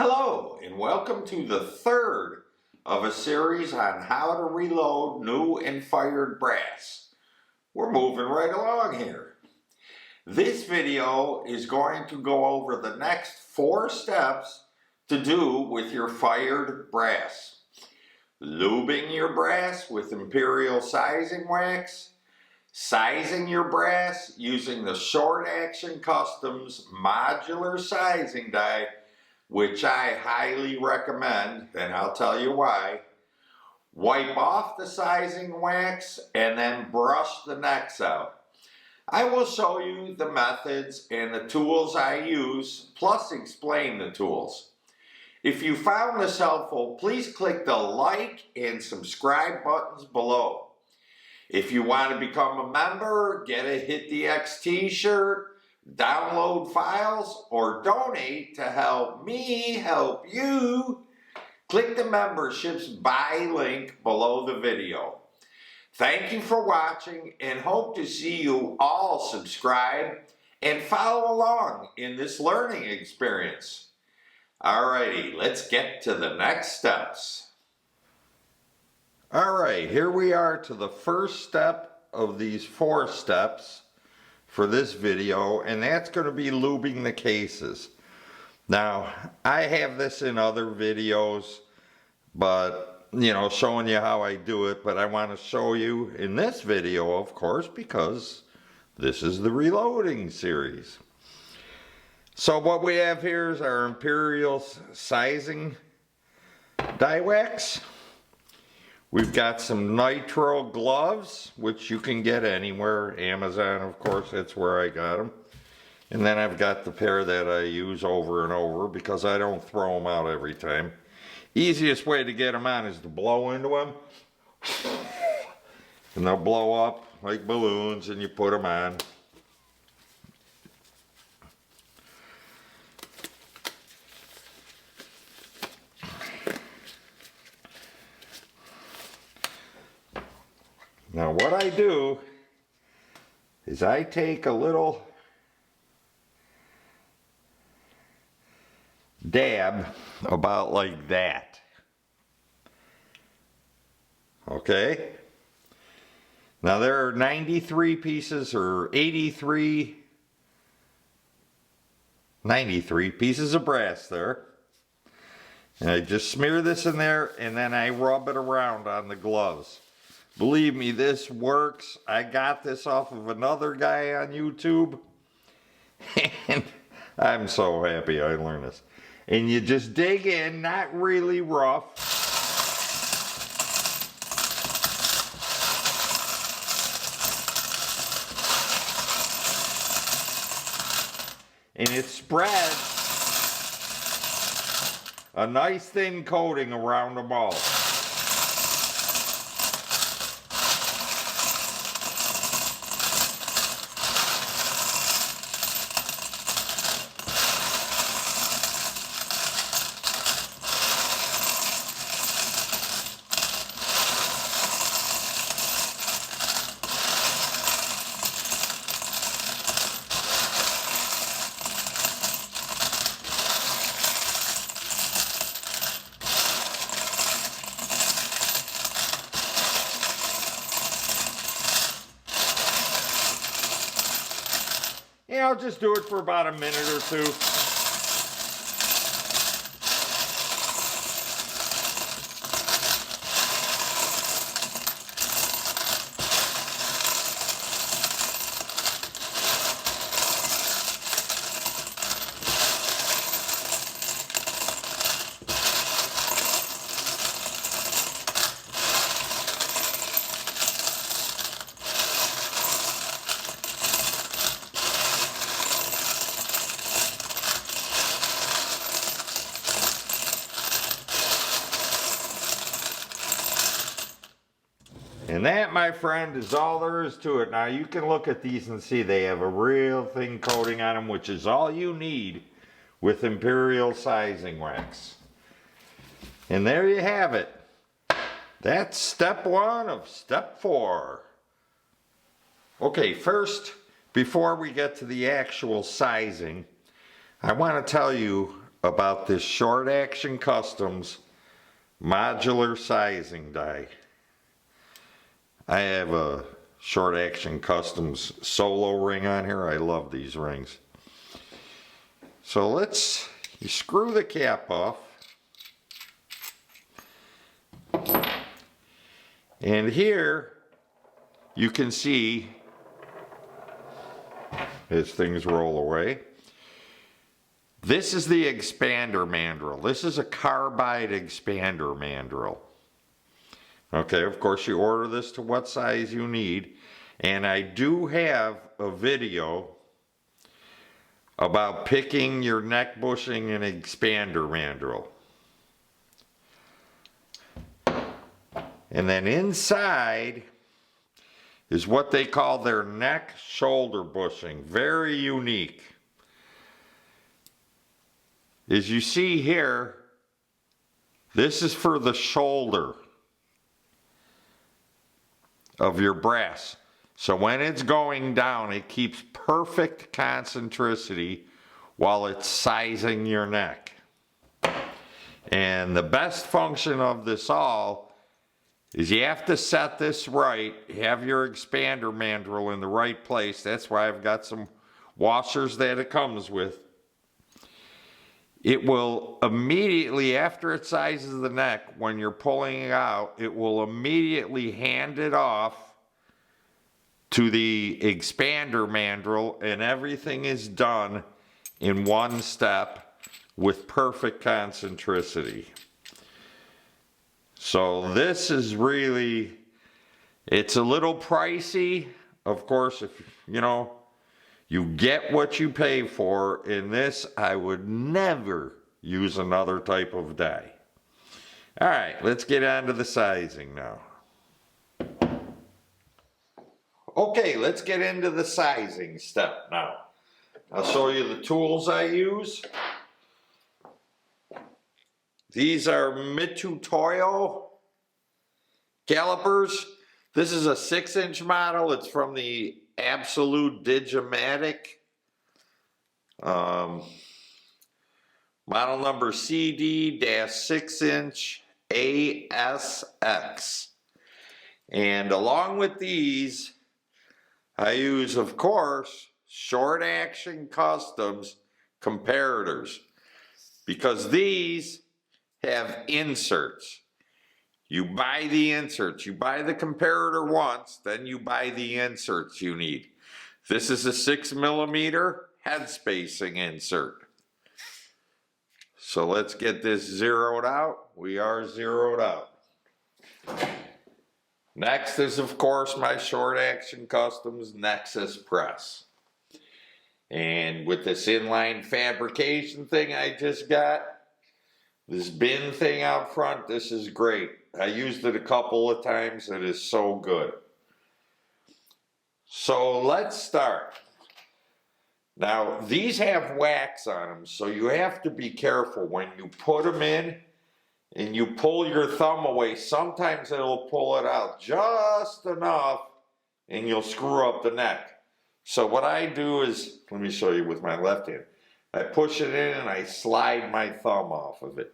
Hello, and welcome to the third of a series on how to reload new and fired brass. We're moving right along here. This video is going to go over the next 4 steps to do with your fired brass. Lubing your brass with Imperial sizing wax, sizing your brass using the Short Action Customs modular sizing die, which I highly recommend, and I'll tell you why. Wipe off the sizing wax and then brush the necks out. I will show you the methods and the tools I use, plus explain the tools. If you found this helpful, please click the like and subscribe buttons below. If you want to become a member, get a Hit the X t-shirt, download files, or donate to help me help you, click the memberships buy link below the video. Thank you for watching and hope to see you all subscribe and follow along in this learning experience. Alrighty, let's get to the next steps. Alright, here we are to the first step of these 4 steps for this video, and that's going to be lubing the cases. Now, I have this in other videos, but showing you how I do it, but I want to show you in this video, of course, because this is the reloading series. So what we have here is our Imperial sizing die wax. We've got some nitro gloves, which you can get anywhere. Amazon, of course, that's where I got them. And then I've got the pair that I use over and over because I don't throw them out every time. Easiest way to get them on is to blow into them. And they'll blow up like balloons and you put them on. Now what I do is I take a little dab about like that. Okay? Now there are 93 pieces or 93 pieces of brass there. And I just smear this in there and then I rub it around on the gloves. Believe me, this works. I got this off of another guy on YouTube. And I'm so happy I learned this. And you just dig in, not really rough. And it spreads a nice thin coating around them all. I'll just do it for about a minute or 2. And that, my friend, is all there is to it. Now you can look at these and see they have a real thin coating on them, which is all you need with Imperial sizing wax. And there you have it. That's step 1 of step 4. Okay, first, before we get to the actual sizing, I want to tell you about this Short Action Customs modular sizing die. I have a Short Action Customs solo ring on here. I love these rings. So you screw the cap off. And here you can see, as things roll away, this is the expander mandrel. This is a carbide expander mandrel. Okay, of course you order this to what size you need. And I do have a video about picking your neck bushing and expander mandrel. And then inside is what they call their neck shoulder bushing. Very unique. As you see here, this is for the shoulder of your brass. So when it's going down, it keeps perfect concentricity while it's sizing your neck. And the best function of this all is you have to set this right, have your expander mandrel in the right place. That's why I've got some washers that it comes with. It will immediately, after it sizes the neck, when you're pulling it out, it will immediately hand it off to the expander mandrel, and everything is done in one step with perfect concentricity. So this is really, it's a little pricey. Of course, if you get what you pay for. In this, I would never use another type of die. All right, let's get on to the sizing now. Okay, let's get into the sizing step now. I'll show you the tools I use. These are Mitutoyo calipers. This is a 6-inch model. It's from the Absolute Digimatic. Model number CD-6-inch ASX. And along with these, I use, of course, Short Action Customs comparators, because these have inserts. You buy the inserts. You buy the comparator once, then you buy the inserts you need. This is a 6mm head spacing insert. So let's get this zeroed out. We are zeroed out. Next is, of course, my Short Action Customs Nexus press. And with this inline fabrication thing I just got, this bin thing out front, this is great. I used it a couple of times. It is so good. So let's start. Now, these have wax on them, so you have to be careful when you put them in and you pull your thumb away. Sometimes it'll pull it out just enough and you'll screw up the neck. So what I do is, let me show you with my left hand. I push it in and I slide my thumb off of it.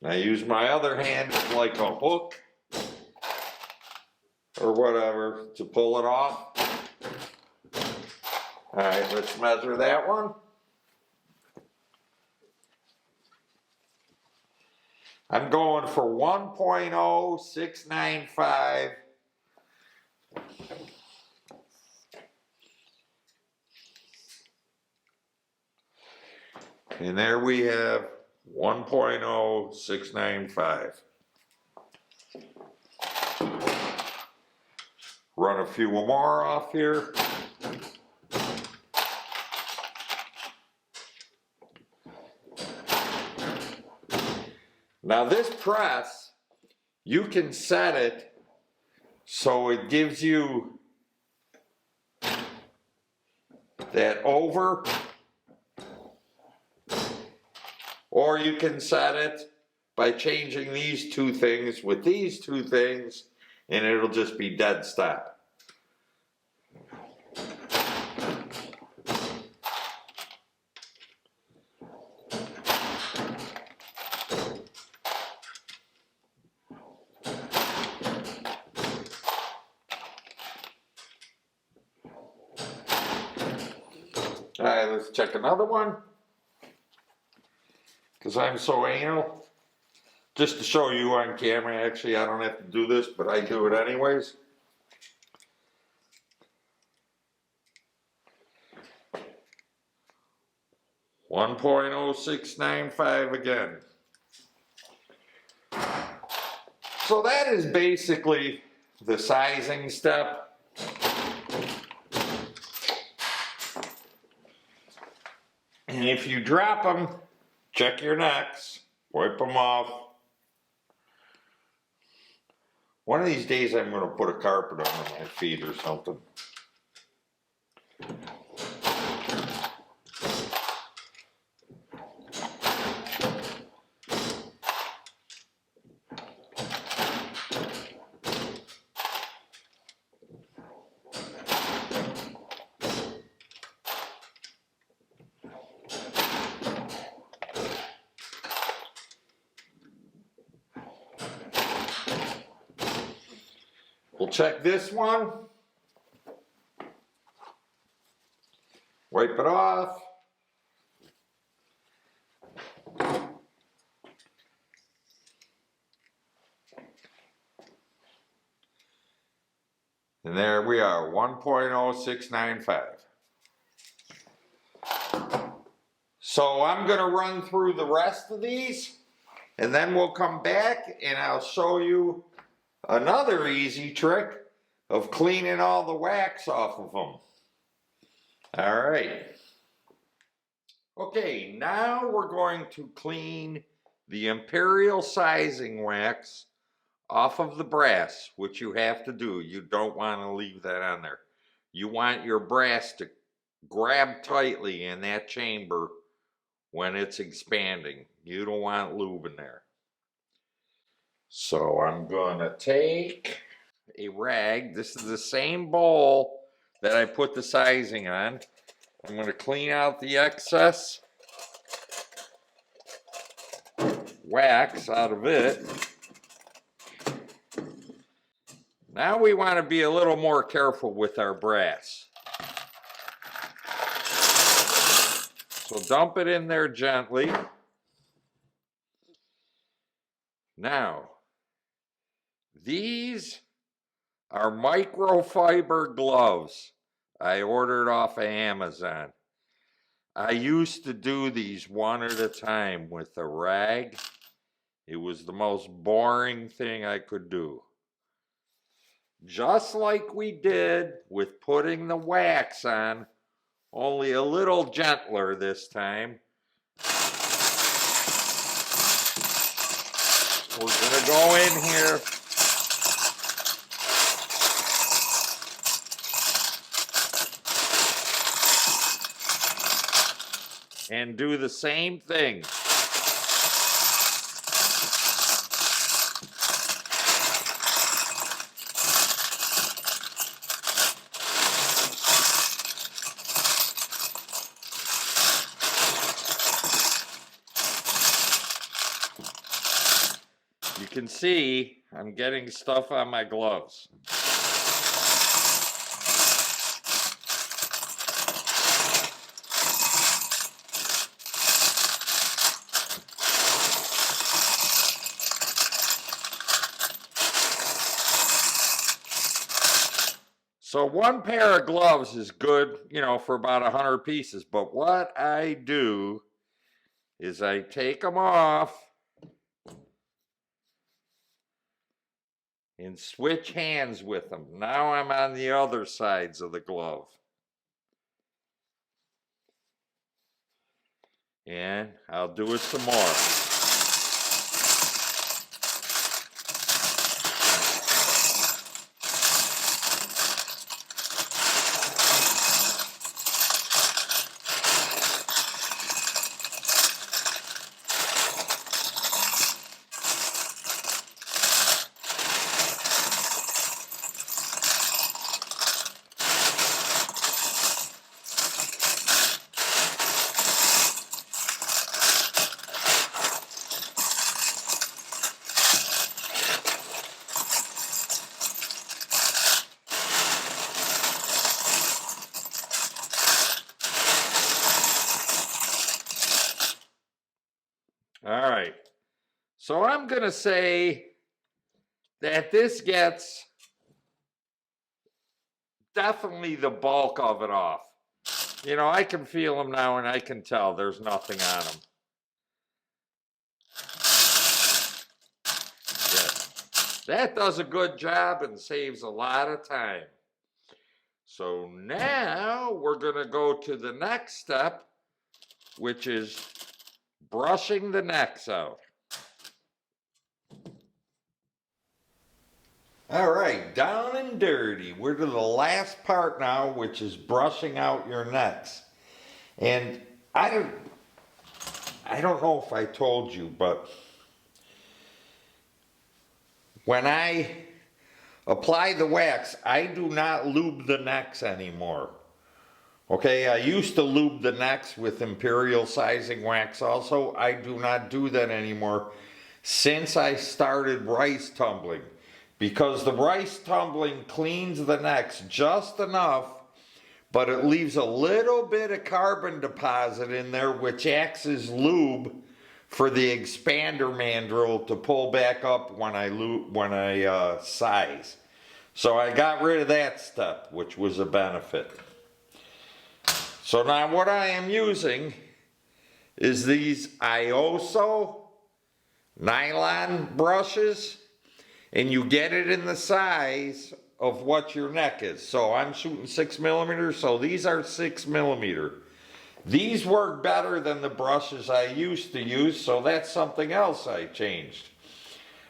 I use my other hand like a hook or whatever to pull it off. All right, let's measure that one. I'm going for 1.0695. And there we have 1.0695. Run a few more off here. Now this press, you can set it so it gives you that over, or you can set it by changing these two things with these two things, and it'll just be dead stop. All right, let's check another one. Because I'm so anal. Just to show you on camera, actually, I don't have to do this, but I do it anyways. .0695 again. So that is basically the sizing step. And if you drop them, check your necks, wipe them off. One of these days I'm going to put a carpet under my feet or something. We'll check this one. Wipe it off. And there we are, 1.0695. So I'm going to run through the rest of these, and then we'll come back and I'll show you another easy trick of cleaning all the wax off of them. All right. Okay, now we're going to clean the imperial sizing wax off of the brass, which you have to do. You don't want to leave that on there. You want your brass to grab tightly in that chamber when it's expanding. You don't want lube in there. So I'm going to take a rag. This is the same bowl that I put the sizing on. I'm going to clean out the excess wax out of it. Now we want to be a little more careful with our brass. So dump it in there gently. Now, these are microfiber gloves I ordered off of Amazon. I used to do these one at a time with a rag. It was the most boring thing I could do. Just like we did with putting the wax on, only a little gentler this time. We're going to go in here and do the same thing. You can see I'm getting stuff on my gloves. So one pair of gloves is good, for about 100 pieces. But what I do is I take them off and switch hands with them. Now I'm on the other sides of the glove. And I'll do it some more. So I'm going to say that this gets definitely the bulk of it off. You know, I can feel them now and I can tell there's nothing on them. That does a good job and saves a lot of time. So now we're going to go to the next step, which is brushing the necks out. All right, down and dirty. We're to the last part now, which is brushing out your necks. And I don't know if I told you, but when I apply the wax, I do not lube the necks anymore. Okay, I used to lube the necks with imperial sizing wax also. I do not do that anymore since I started rice tumbling. Because the rice tumbling cleans the necks just enough, but it leaves a little bit of carbon deposit in there, which acts as lube for the expander mandrel to pull back up when I size. So I got rid of that step, which was a benefit. So now what I am using is these Ioso nylon brushes, and you get it in the size of what your neck is. So I'm shooting 6mm, so these are 6mm. These work better than the brushes I used to use, so that's something else I changed.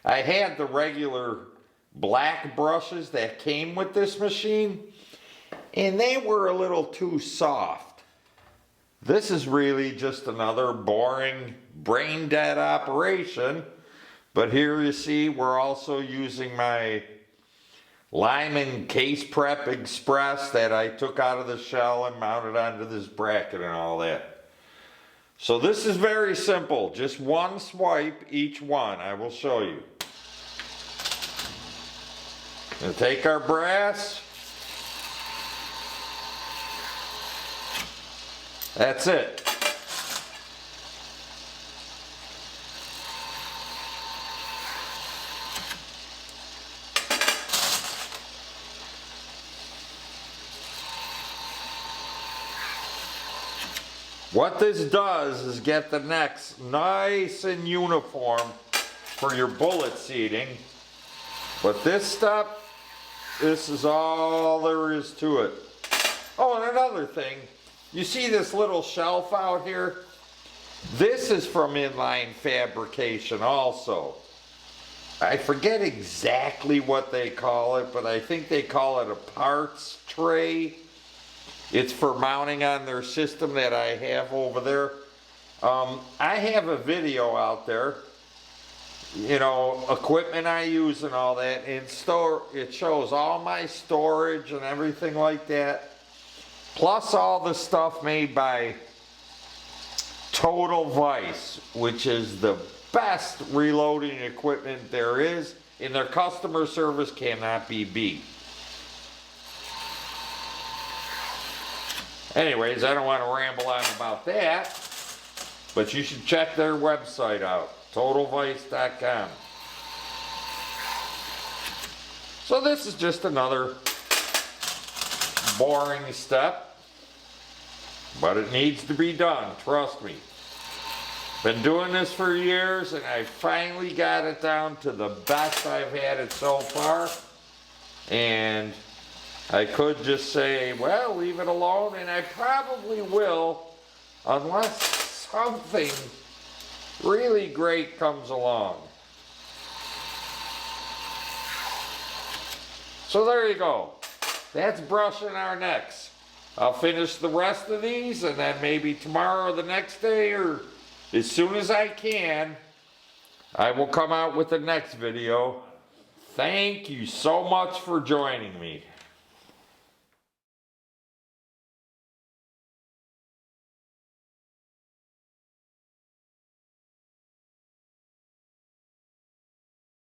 I had the regular black brushes that came with this machine, and they were a little too soft. This is really just another boring, brain-dead operation. But here you see we're also using my Lyman Case Prep Express that I took out of the shell and mounted onto this bracket and all that. So this is very simple, just one swipe each one. I will show you. We'll take our brass. That's it. What this does is get the necks nice and uniform for your bullet seating. But this step, this is all there is to it. Oh, and another thing, you see this little shelf out here? This is from inline fabrication also. I forget exactly what they call it, but I think they call it a parts tray. It's for mounting on their system that I have over there. I have a video out there, you know, equipment I use and all that. And it shows all my storage and everything like that. Plus all the stuff made by Total Vice, which is the best reloading equipment there is. And their customer service cannot be beat. Anyways, I don't want to ramble on about that, but you should check their website out, totalvice.com. So this is just another boring step, but it needs to be done, trust me. Been doing this for years, and I finally got it down to the best I've had it so far, and I could just say, well, leave it alone, and I probably will, unless something really great comes along. So there you go. That's brushing our necks. I'll finish the rest of these, and then maybe tomorrow or the next day, or as soon as I can, I will come out with the next video. Thank you so much for joining me.